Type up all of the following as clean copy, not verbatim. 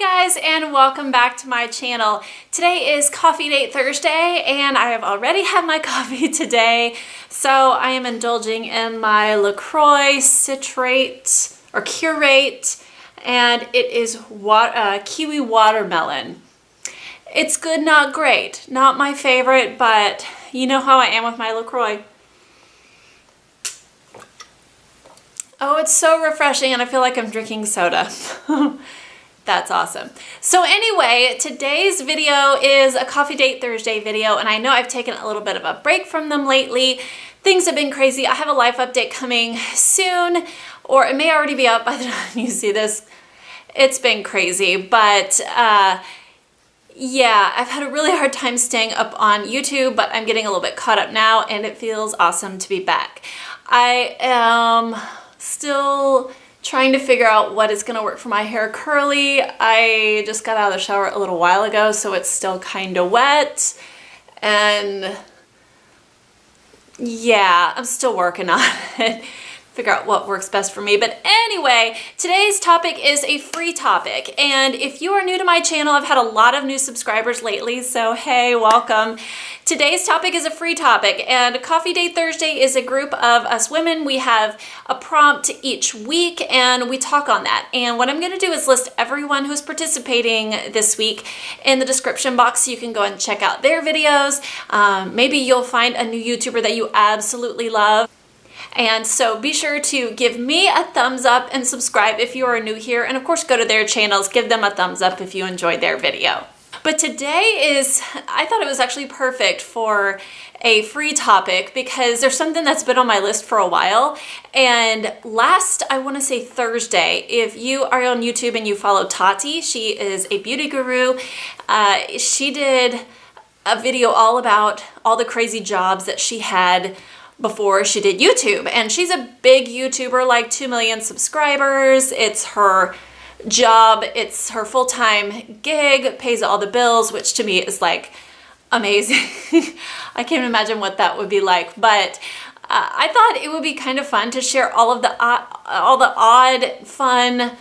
guys, and welcome back to my channel. Today is Coffee Date Thursday and I have already had my coffee today. So I am indulging in my LaCroix citrate or curate, and it is kiwi watermelon. It's good, not great. Not my favorite, but you know how I am with my LaCroix. Oh, it's so refreshing and I feel like I'm drinking soda. That's awesome. So anyway, today's video is a Coffee Date Thursday video, and I know I've taken a little bit of a break from them lately. Things have been crazy. I have a life update coming soon, or it may already be up by the time you see this. It's been crazy, but yeah, I've had a really hard time staying up on YouTube, but I'm getting a little bit caught up now, and it feels awesome to be back. I am still trying to figure out what is going to work for my hair curly. I just got out of the shower a little while ago, so it's still kind of wet. And yeah, I'm still working on it. Figure out what works best for me. But anyway, today's topic is a free topic. And if you are new to my channel, I've had a lot of new subscribers lately, so hey, welcome. Today's topic is a free topic, and Coffee Date Thursday is a group of us women. We have a prompt each week and we talk on that. And what I'm gonna do is list everyone who's participating this week in the description box, so you can go and check out their videos. Maybe you'll find a new YouTuber that you absolutely love. And so be sure to give me a thumbs up and subscribe if you are new here. And of course, go to their channels, give them a thumbs up if you enjoyed their video. But today I thought it was actually perfect for a free topic because there's something that's been on my list for a while. And I want to say Thursday, if you are on YouTube and you follow Tati, she is a beauty guru. She did a video all about all the crazy jobs that she had before she did YouTube. And she's a big YouTuber, like 2 million subscribers. It's her job, it's her full-time gig, pays all the bills, which to me is like amazing. I can't imagine what that would be like, but I thought it would be kind of fun to share all the odd, fun,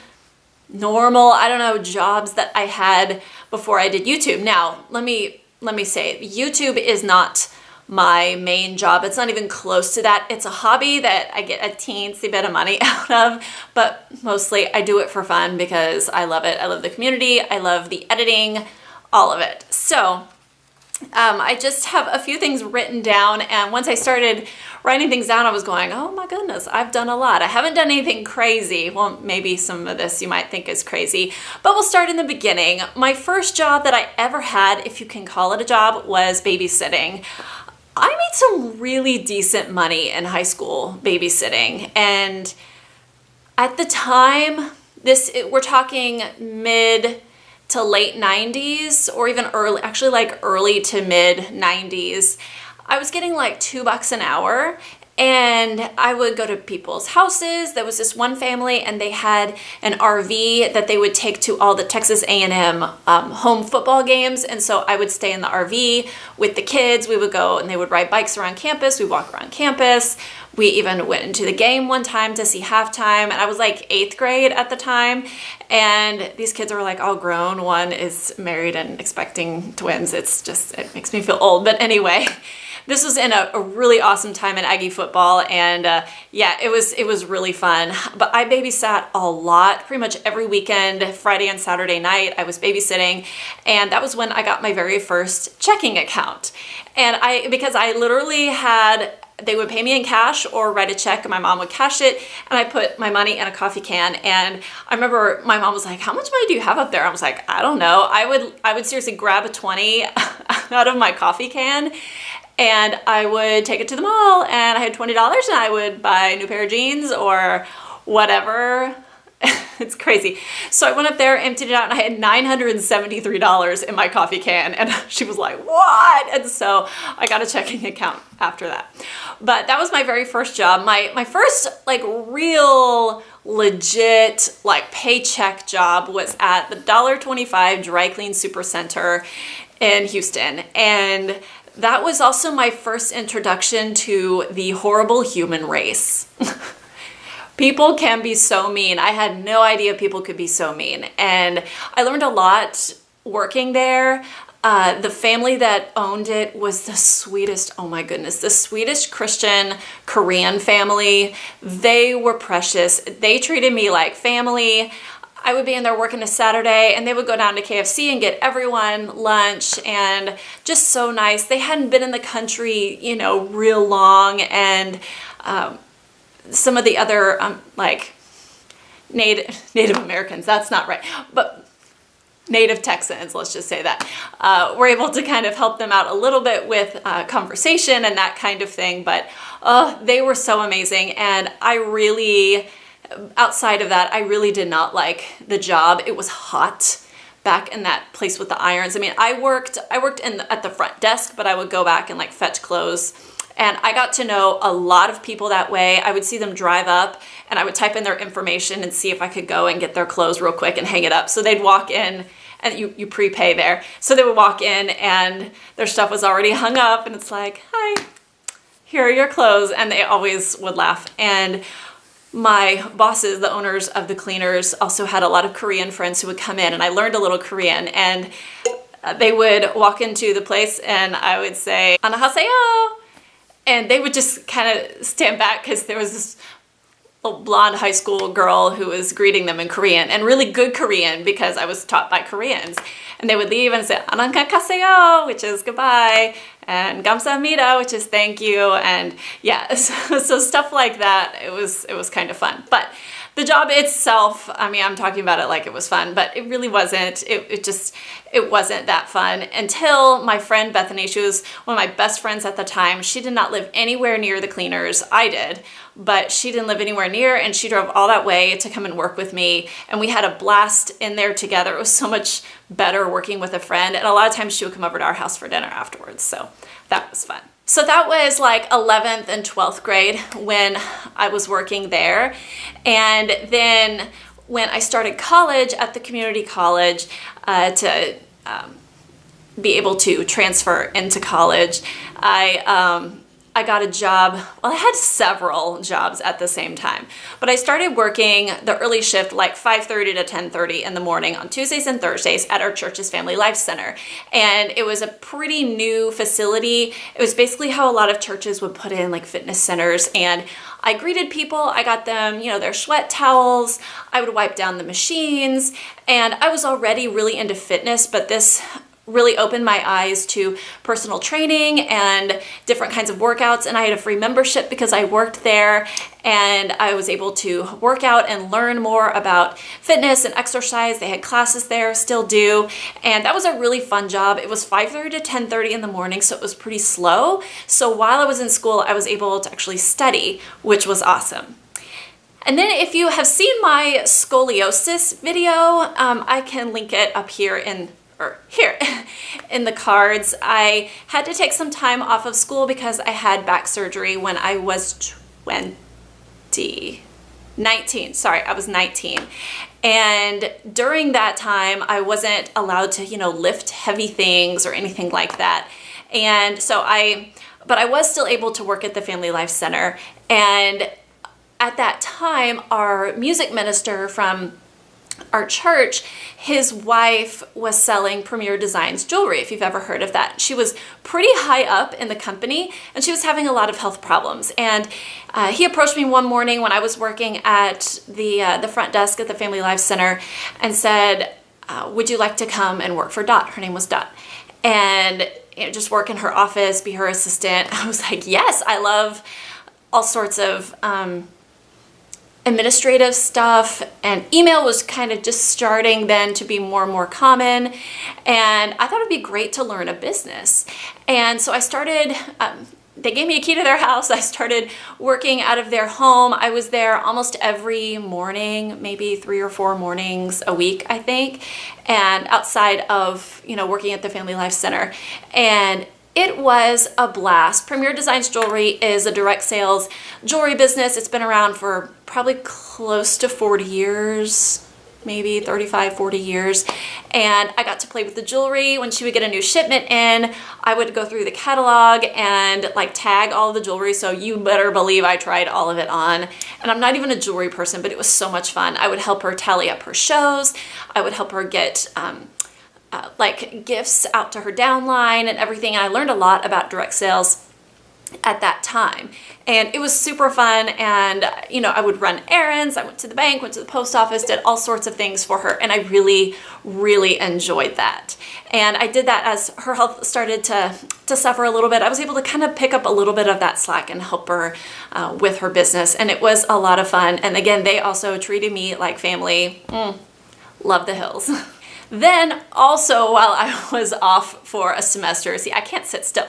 normal, I don't know, jobs that I had before I did YouTube. Now, let me say, YouTube is not my main job. It's not even close to that. It's a hobby that I get a teensy bit of money out of, but mostly I do it for fun because I love it. I love the community. I love the editing, all of it. So I just have a few things written down, and once I started writing things down, I was going, oh my goodness, I've done a lot. I haven't done anything crazy. Well, maybe some of this you might think is crazy, but we'll start in the beginning. My first job that I ever had, if you can call it a job, was babysitting. I made some really decent money in high school babysitting, and at the time, we're talking mid to late 90s, or even early to mid 90s. I was getting like $2 an hour, and I would go to people's houses. There was this one family, and they had an RV that they would take to all the Texas A&M home football games. And so I would stay in the RV with the kids. We would go and they would ride bikes around campus. We'd walk around campus. We even went into the game one time to see halftime. And I was like 8th grade at the time. And these kids were like all grown. One is married and expecting twins. It makes me feel old. But anyway, this was in a really awesome time in Aggie football, and yeah, it was really fun. But I babysat a lot, pretty much every weekend, Friday and Saturday night, I was babysitting, and that was when I got my very first checking account. And because I literally they would pay me in cash or write a check, and my mom would cash it, and I put my money in a coffee can. And I remember my mom was like, how much money do you have up there? I was like, I don't know. I would seriously grab a 20 out of my coffee can, and I would take it to the mall, and I had $20, and I would buy a new pair of jeans or whatever. It's crazy. So I went up there, emptied it out, and I had $973 in my coffee can, and she was like, what? And so I got a checking account after that. But that was my very first job. My first like real legit like paycheck job was at the $1.25 Dry Clean Supercenter in Houston. And that was also my first introduction to the horrible human race. People can be so mean. I had no idea people could be so mean. And I learned a lot working there. The family that owned it was the sweetest, oh my goodness, the sweetest Christian Korean family. They were precious. They treated me like family. I would be in there working a Saturday and they would go down to KFC and get everyone lunch, and just so nice. They hadn't been in the country, you know, real long, and some of the other like Native Americans, that's not right, but Native Texans, let's just say that, were able to kind of help them out a little bit with conversation and that kind of thing. But they were so amazing, and I really, outside of that, I really did not like the job. It was hot back in that place with the irons. I mean, I worked at the front desk, but I would go back and like fetch clothes. And I got to know a lot of people that way. I would see them drive up and I would type in their information and see if I could go and get their clothes real quick and hang it up. So they'd walk in, and you prepay there. So they would walk in and their stuff was already hung up, and it's like, hi, here are your clothes. And they always would laugh. And my bosses, the owners of the cleaners, also had a lot of Korean friends who would come in, and I learned a little Korean, and they would walk into the place and I would say, "안녕하세요." And they would just kind of stand back because there was this little blonde high school girl who was greeting them in Korean, and really good Korean because I was taught by Koreans. And they would leave and say, "안녕하세요," which is goodbye, and "감사합니다," which is thank you. And yeah, so stuff like that. It was kind of fun. But the job itself, I mean, I'm talking about it like it was fun, but it really wasn't. It wasn't that fun until my friend Bethany, she was one of my best friends at the time. She did not live anywhere near the cleaners. I did, but she didn't live anywhere near, and she drove all that way to come and work with me. And we had a blast in there together. It was so much better working with a friend. And a lot of times she would come over to our house for dinner afterwards. So that was fun. So that was like 11th and 12th grade when I was working there. And then when I started college at the community college to be able to transfer into college, I got a job. Well, I had several jobs at the same time, but I started working the early shift, like 5:30 to 10:30 in the morning on Tuesdays and Thursdays at our church's Family Life Center. And it was a pretty new facility. It was basically how a lot of churches would put in like fitness centers. And I greeted people. I got them, you know, their sweat towels. I would wipe down the machines. And I was already really into fitness, but this really opened my eyes to personal training and different kinds of workouts. And I had a free membership because I worked there, and I was able to work out and learn more about fitness and exercise. They had classes there, still do. And that was a really fun job. It was 5:30 to 10:30 in the morning, so it was pretty slow. So while I was in school, I was able to actually study, which was awesome. And then if you have seen my scoliosis video, I can link it up here in the cards. I had to take some time off of school because I had back surgery when I was 19. Sorry, I was 19. And during that time, I wasn't allowed to, you know, lift heavy things or anything like that. And so but I was still able to work at the Family Life Center. And at that time, our music minister from our church, his wife was selling Premier Designs jewelry, if you've ever heard of that. She was pretty high up in the company, and she was having a lot of health problems. And he approached me one morning when I was working at the front desk at the Family Life Center and said, would you like to come and work for Dot? Her name was Dot. And you know, just work in her office, be her assistant. I was like, yes, I love all sorts of administrative stuff, and email was kind of just starting then to be more and more common, and I thought it'd be great to learn a business. And so I started, they gave me a key to their house. I started working out of their home. I was there almost every morning, maybe 3 or 4 mornings a week, I think, and outside of, you know, working at the Family Life Center. And it was a blast. Premier Designs Jewelry is a direct sales jewelry business. It's been around for probably close to 40 years, maybe 35, 40 years. And I got to play with the jewelry. When she would get a new shipment in, I would go through the catalog and like tag all the jewelry. So you better believe I tried all of it on. And I'm not even a jewelry person, but it was so much fun. I would help her tally up her shows. I would help her get like gifts out to her downline and everything. And I learned a lot about direct sales at that time, and it was super fun. And I would run errands. I went to the bank, went to the post office, did all sorts of things for her, and I really enjoyed that. And I did that as her health started to suffer a little bit. I was able to kind of pick up a little bit of that slack and help her with her business, and it was a lot of fun. And again, they also treated me like family. Love the Hills. Then also, while I was off for a semester, see, I can't sit still.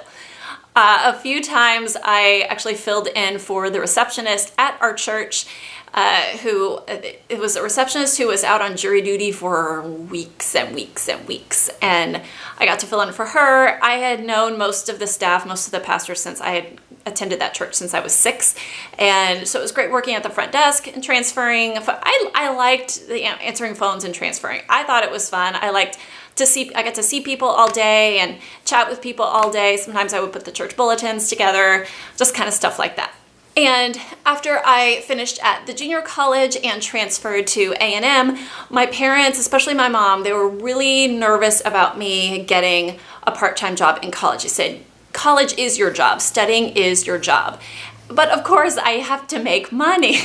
A few times I actually filled in for the receptionist at our church, it was a receptionist who was out on jury duty for weeks and weeks and weeks. And I got to fill in for her. I had known most of the staff, most of the pastors, since I had attended that church since I was 6. And so it was great working at the front desk and transferring. I liked answering phones and transferring. I thought it was fun. I got to see people all day and chat with people all day. Sometimes I would put the church bulletins together, just kind of stuff like that. And after I finished at the junior college and transferred to A&M, my parents, especially my mom, they were really nervous about me getting a part-time job in college. They said, college is your job, studying is your job. But of course, I have to make money.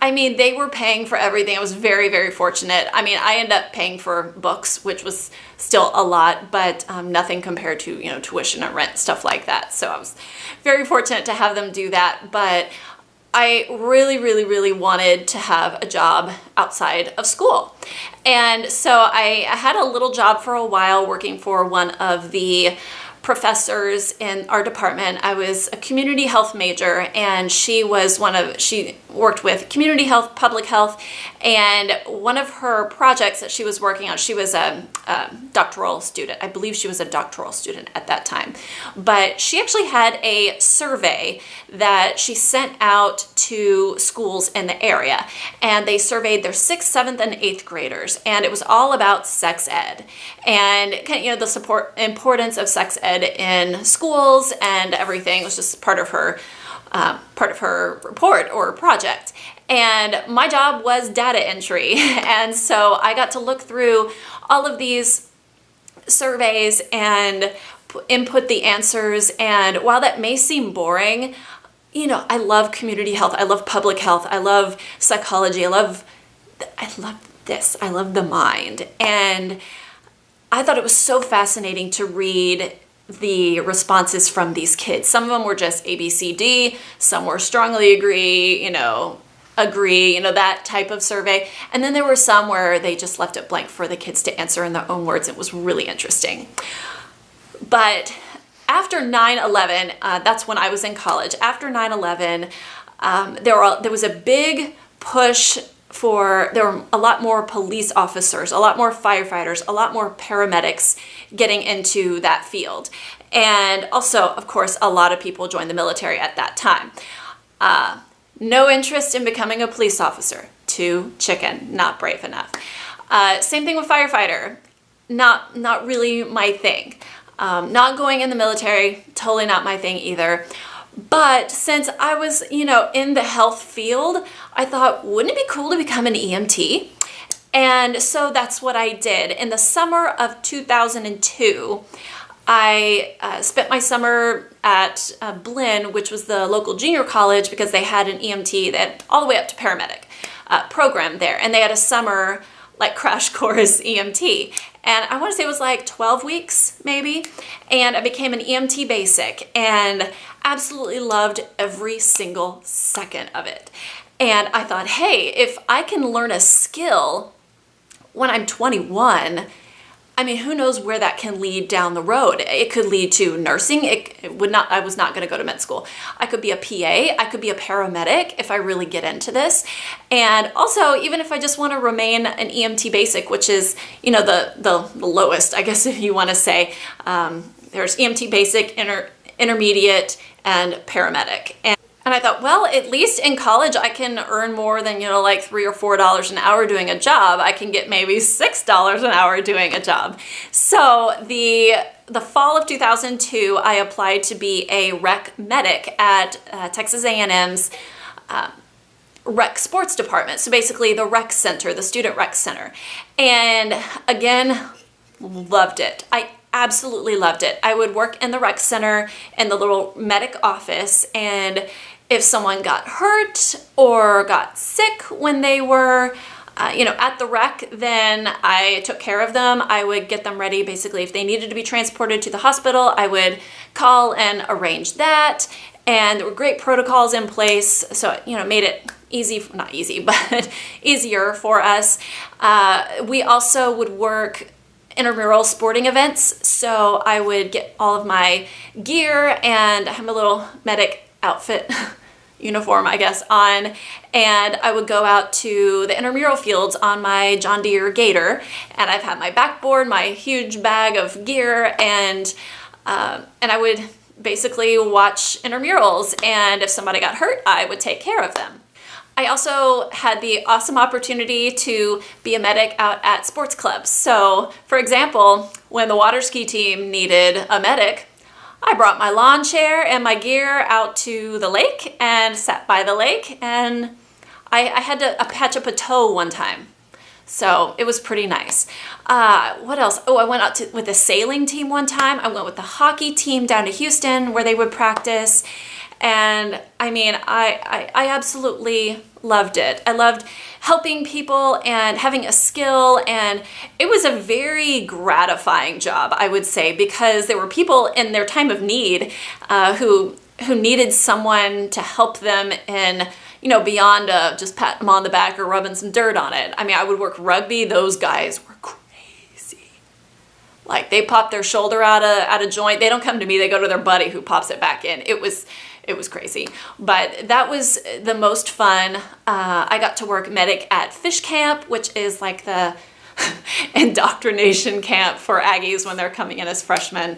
I mean, they were paying for everything. I was very fortunate. I mean, I ended up paying for books, which was still a lot, but nothing compared to, tuition and rent, stuff like that. So I was very fortunate to have them do that. But I really wanted to have a job outside of school. And so I had a little job for a while working for one of the professors in our department. I was a community health major, and she worked with community health, public health, and one of her projects that she was working on, she was a doctoral student. I believe she was a doctoral student at that time. But she actually had a survey that she sent out to schools in the area, and they surveyed their 6th, 7th, and 8th graders, and it was all about sex ed and the importance of sex ed in schools and everything. It was just part of her report or project. And my job was data entry. And so I got to look through all of these surveys and input the answers. And while that may seem boring, I love community health. I love public health. I love psychology. I love this. I love the mind. And I thought it was so fascinating to read the responses from these kids. Some of them were just A, B, C, D. Some were strongly agree, that type of survey. And then there were some where they just left it blank for the kids to answer in their own words. It was really interesting. But after 9/11, that's when I was in college. After 9/11, there was a big push there were a lot more police officers, a lot more firefighters, a lot more paramedics getting into that field. And also, of course, a lot of people joined the military at that time. No interest in becoming a police officer. Too chicken, not brave enough. Same thing with firefighter. Not really my thing. Not going in the military, totally not my thing either. But since I was, in the health field, I thought, wouldn't it be cool to become an EMT? And so that's what I did. In the summer of 2002, I spent my summer at Blinn, which was the local junior college, because they had an EMT that all the way up to paramedic program there. And they had a summer crash course EMT. And I want to say it was 12 weeks maybe. And I became an EMT basic and absolutely loved every single second of it. And I thought, hey, if I can learn a skill when I'm 21, who knows where that can lead down the road? It could lead to nursing. I was not going to go to med school. I could be a PA. I could be a paramedic if I really get into this. And also, even if I just want to remain an EMT basic, which is, the lowest, I guess, if you want to say, there's EMT basic, intermediate, and paramedic. And And I thought, well, at least in college I can earn more than, like $3 or $4 an hour doing a job. I can get maybe $6 an hour doing a job. So the fall of 2002, I applied to be a rec medic at Texas A&M's rec sports department. So basically the rec center, the student rec center. And again, loved it. I absolutely loved it. I would work in the rec center in the little medic office, and if someone got hurt or got sick when they were at the rec, then I took care of them. I would get them ready. Basically, if they needed to be transported to the hospital, I would call and arrange that. And there were great protocols in place. So, it made it easy, not easy, but easier for us. We also would work intramural sporting events. So I would get all of my gear and I have a little medic outfit uniform, I guess, on, and I would go out to the intramural fields on my John Deere Gator, and I've had my backboard, my huge bag of gear, and I would basically watch intramurals, and if somebody got hurt, I would take care of them. I also had the awesome opportunity to be a medic out at sports clubs. So, for example, when the water ski team needed a medic, I brought my lawn chair and my gear out to the lake and sat by the lake, and I had to patch up a toe one time. So it was pretty nice. What else? Oh, I went out with the sailing team one time. I went with the hockey team down to Houston where they would practice. And I mean, I absolutely loved it. I loved helping people and having a skill, and it was a very gratifying job, I would say, because there were people in their time of need who needed someone to help them in, beyond just patting them on the back or rubbing some dirt on it. I mean, I would work rugby. Those guys were crazy. Like, they pop their shoulder out of joint. They don't come to me. They go to their buddy who pops it back in. It was crazy, but that was the most fun. I got to work medic at fish camp, which is like the indoctrination camp for Aggies when they're coming in as freshmen.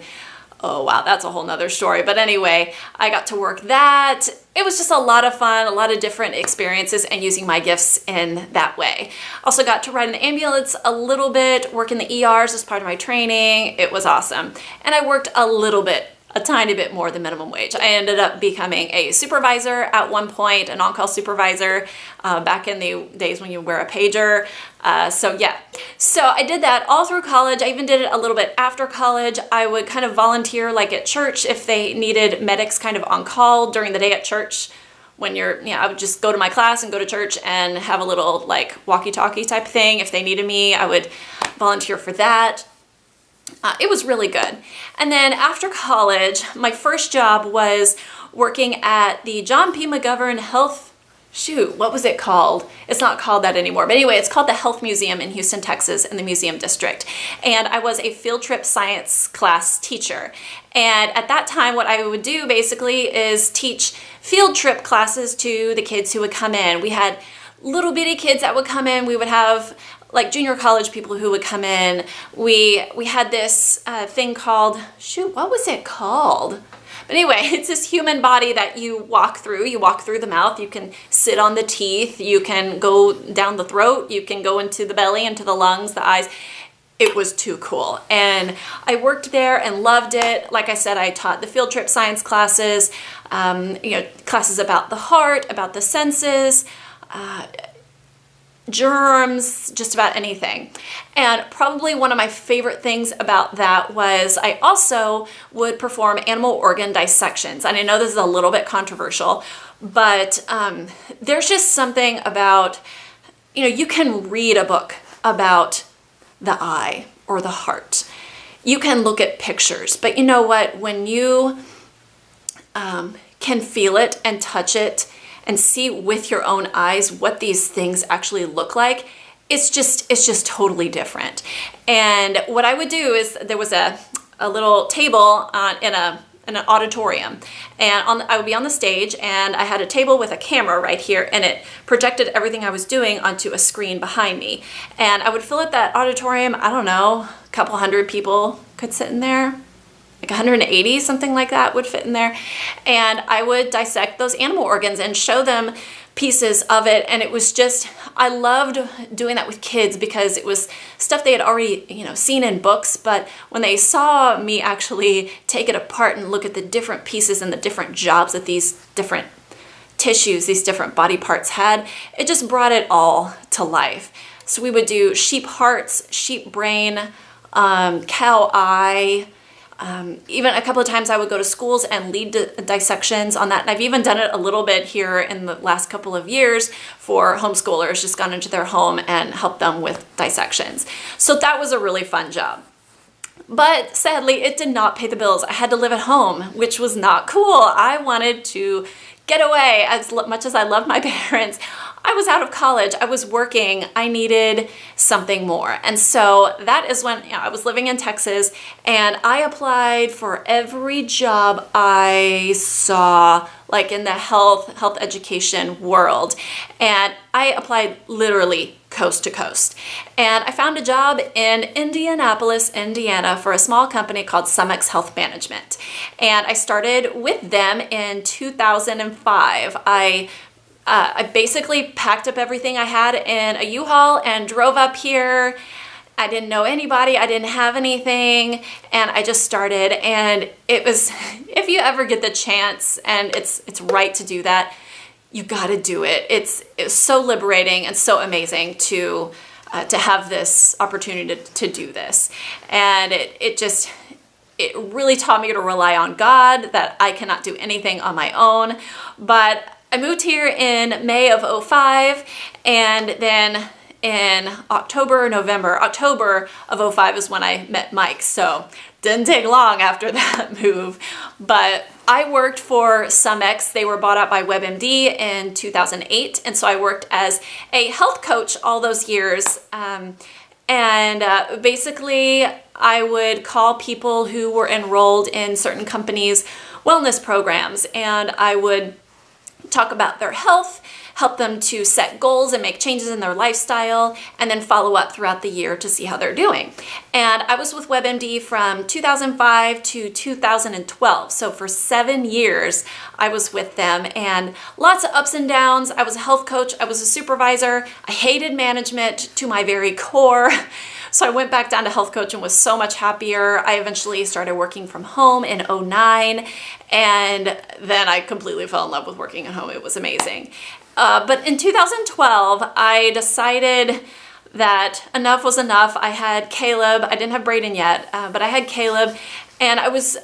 Oh, wow, that's a whole nother story. But anyway, I got to work that. It was just a lot of fun, a lot of different experiences, and using my gifts in that way. Also got to ride an ambulance a little bit, work in the ERs as part of my training. It was awesome. And I worked a tiny bit more than minimum wage. I ended up becoming a supervisor at one point, an on-call supervisor, back in the days when you wear a pager. So I did that all through college. I even did it a little bit after college. I would kind of volunteer like at church if they needed medics kind of on call during the day at church. I would just go to my class and go to church and have a little like walkie-talkie type thing. If they needed me, I would volunteer for that. It was really good. And then after college, my first job was working at the John P. McGovern what was it called? It's not called that anymore. But anyway, it's called the Health Museum in Houston, Texas, in the Museum District. And I was a field trip science class teacher. And at that time, what I would do basically is teach field trip classes to the kids who would come in. We had little bitty kids that would come in. We would have like junior college people who would come in. We had this thing called, what was it called? But anyway, it's this human body that you walk through. You walk through the mouth. You can sit on the teeth. You can go down the throat. You can go into the belly, into the lungs, the eyes. It was too cool. And I worked there and loved it. Like I said, I taught the field trip science classes, classes about the heart, about the senses, germs, just about anything. And probably one of my favorite things about that was I also would perform animal organ dissections. And I know this is a little bit controversial, but there's just something about, you can read a book about the eye or the heart. You can look at pictures, but you know what? When you can feel it and touch it and see with your own eyes what these things actually look like, it's just totally different. And what I would do is there was a little table in an auditorium, and I would be on the stage, and I had a table with a camera right here, and it projected everything I was doing onto a screen behind me. And I would fill up that auditorium, I don't know, a couple hundred people could sit in there. like 180, something like that would fit in there. And I would dissect those animal organs and show them pieces of it. And it was just, I loved doing that with kids because it was stuff they had already, seen in books. But when they saw me actually take it apart and look at the different pieces and the different jobs that these different tissues, these different body parts had, it just brought it all to life. So we would do sheep hearts, sheep brain, cow eye. Even a couple of times I would go to schools and lead dissections on that. And I've even done it a little bit here in the last couple of years for homeschoolers, just gone into their home and helped them with dissections. So that was a really fun job. But sadly, it did not pay the bills. I had to live at home, which was not cool. I wanted to get away. As much as I loved my parents, I was out of college, I was working, I needed something more. And so that is when I was living in Texas, and I applied for every job I saw, like in the health education world. And I applied literally coast to coast. And I found a job in Indianapolis, Indiana for a small company called Summix Health Management. And I started with them in 2005. I basically packed up everything I had in a U-Haul and drove up here. I didn't know anybody, I didn't have anything, and I just started. And it was, if you ever get the chance, and it's right to do that, you gotta do it. It's so liberating and so amazing to have this opportunity to do this. And it really taught me to rely on God, that I cannot do anything on my own. But I moved here in May of 2005, and then in October of 2005 is when I met Mike. So didn't take long after that move. But I worked for Summix. They were bought out by WebMD in 2008. And so I worked as a health coach all those years. Basically, I would call people who were enrolled in certain companies' wellness programs, and I would talk about their health, help them to set goals and make changes in their lifestyle, and then follow up throughout the year to see how they're doing. And I was with WebMD from 2005 to 2012. So for 7 years, I was with them, and lots of ups and downs. I was a health coach. I was a supervisor. I hated management to my very core. So I went back down to health coach and was so much happier. I eventually started working from home in 2009, and then I completely fell in love with working at home. It was amazing. But in 2012, I decided that enough was enough. I had Caleb. I didn't have Brayden yet, but I had Caleb, and I was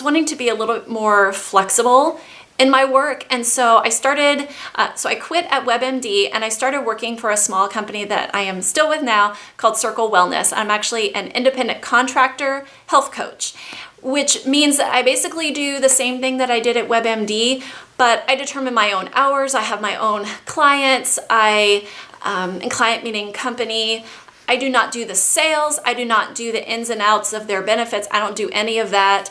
wanting to be a little bit more flexible in my work. And so I started, I quit at WebMD, and I started working for a small company that I am still with now called Circle Wellness. I'm actually an independent contractor health coach, which means that I basically do the same thing that I did at WebMD, but I determine my own hours. I have my own clients. And client meaning company. I do not do the sales. I do not do the ins and outs of their benefits. I don't do any of that.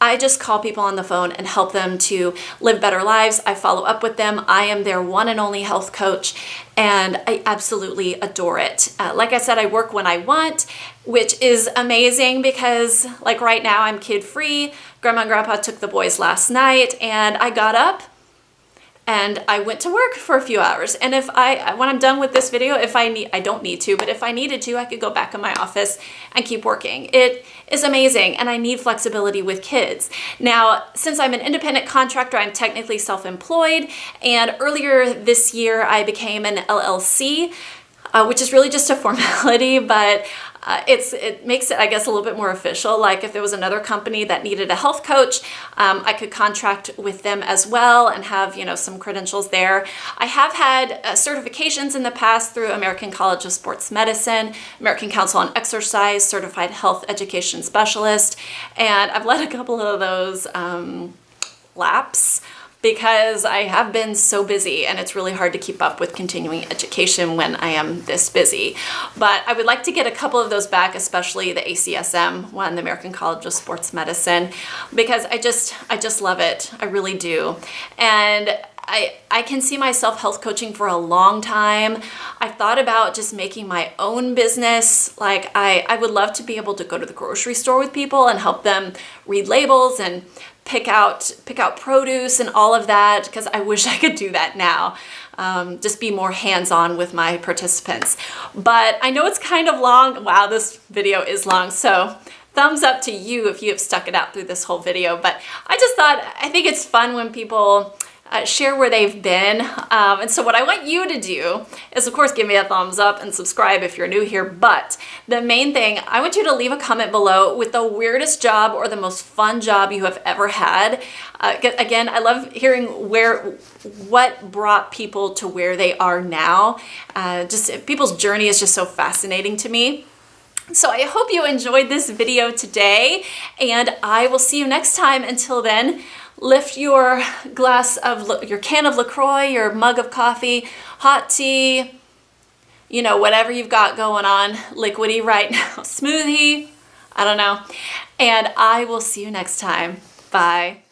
I just call people on the phone and help them to live better lives. I follow up with them. I am their one and only health coach, and I absolutely adore it. Like I said, I work when I want, which is amazing because like right now I'm kid-free. Grandma and Grandpa took the boys last night, and I got up and I went to work for a few hours. And when I'm done with this video, I don't need to, but if I needed to, I could go back in my office and keep working. It is amazing, and I need flexibility with kids. Now, since I'm an independent contractor, I'm technically self-employed, and earlier this year, I became an LLC, which is really just a formality, but it makes it, I guess, a little bit more official. Like if there was another company that needed a health coach, I could contract with them as well and have, some credentials there. I have had certifications in the past through American College of Sports Medicine, American Council on Exercise, Certified Health Education Specialist, and I've let a couple of those lapse, because I have been so busy, and it's really hard to keep up with continuing education when I am this busy. But I would like to get a couple of those back, especially the ACSM one, the American College of Sports Medicine, because I just love it. I really do. And I can see myself health coaching for a long time. I've thought about just making my own business. Like I would love to be able to go to the grocery store with people and help them read labels and pick out produce and all of that, because I wish I could do that now. Just be more hands-on with my participants. But I know it's kind of long. Wow, this video is long. So thumbs up to you if you have stuck it out through this whole video. But I think it's fun when people share where they've been. And so what I want you to do is, of course, give me a thumbs up and subscribe if you're new here. But the main thing, I want you to leave a comment below with the weirdest job or the most fun job you have ever had. Again, I love hearing what brought people to where they are now. Just people's journey is just so fascinating to me. So I hope you enjoyed this video today, and I will see you next time. Until then, lift your your can of LaCroix, your mug of coffee, hot tea, whatever you've got going on, liquidy right now, smoothie, I don't know. And I will see you next time. Bye.